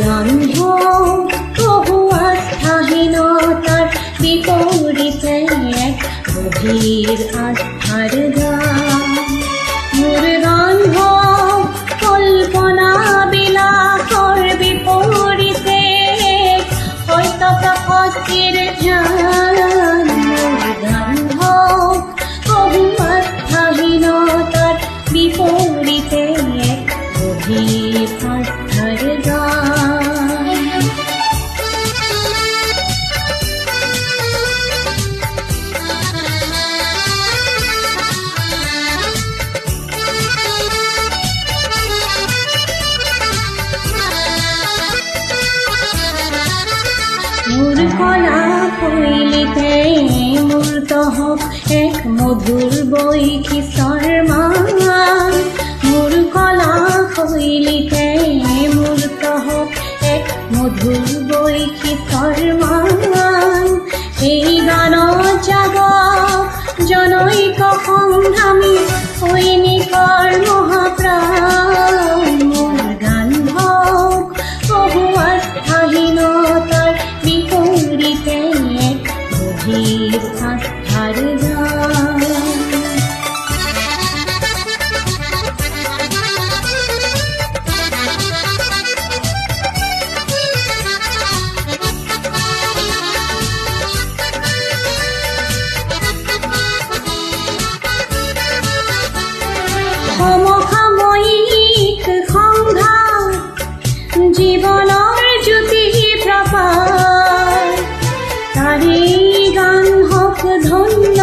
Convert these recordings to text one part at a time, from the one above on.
গান হোক বহু আস্থাহীনতার বিপরীতে এক গভীর আস্থার গান। মোর গান হোক কল্পনা বিলাসর বিপরীতে হয়তো প্রকৃতির ধ্যান। মোর গান হোক বহু আস্থাহীনতার বিপরীতে এক গভীর আস্থার গান। মোর কলা কইলিতে মূর্ত হোক এক মধুর বৈখিসর মান। মোর কলা কইলিতে মূর্ত হোক এক মধুর বৈখিসর মান। এই গান জাগ জনৈক সংগ্রামী সৈনিকৰ মহাপ্ৰাণ। মোর গান হোক বহু আস্থাহীনতার বিপরীতে এক গভীর আস্থার গান। সমসাময়িক সংঘাত জীৱনৰ জ্যোতি প্ৰভাত। তাৰে গান হওক ধন্য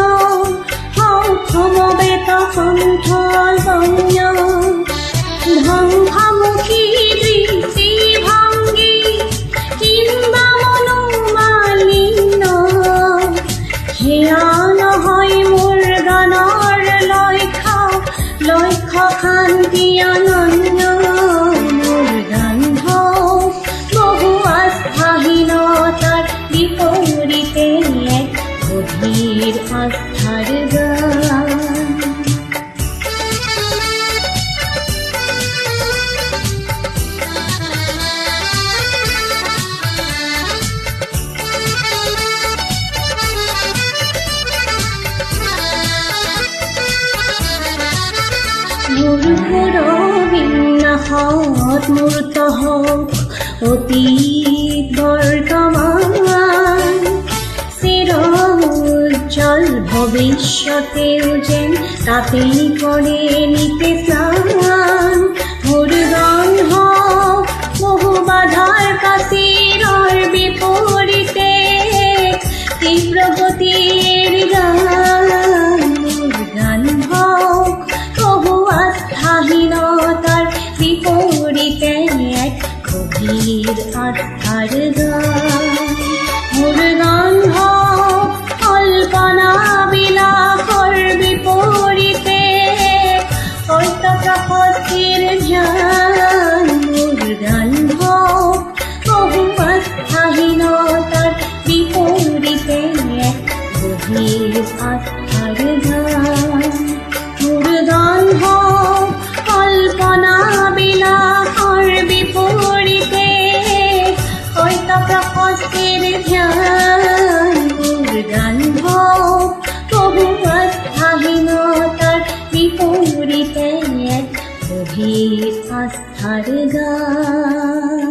হওক সমবেত কণ্ঠ গণ্য। ধ্বংসমুখী দৃষ্টিভংগী কিম্বা মনোমালিন্য সেয়া নহয় মোৰ গানৰ লক্ষ্য। লক্ষ্য শান্তি আনন্দ। মোর গান হোক বহু আস্থাহীনতার বিপরীতে এক গভীর আস্থার গান। মোর বিন্যাসত মূৰ্ত হোক অতীত বৰ্তমান। চিৰ উজ্জ্বল ভৱিষ্যতেও যেন তাতেই কৰে নিতে স্নান। মোর গান হোক বহু বাধাৰ কাচিৰৰ বিপরীতে তীব্র গতির গান। মোর গান হোক বহু আস্থাহীনতার বিপরীতে এক গভীর আস্থার গান। মোর গান হোক কল্পনা বিলাসর বিপরীতে হয়তো প্রকৃতির ধ্যান। মোর গান হোক বহু আস্থাহীনতার বিপরীতে এক গভীর আস্থার গান। মোর গান হোক কল্পনা বিলাসৰ বিপরীতে হয়তো প্রকৃতির ধ্যান। মোর গান হোক বহু আস্থাহীনতার বিপরীতে এক গভীর আস্থার গান।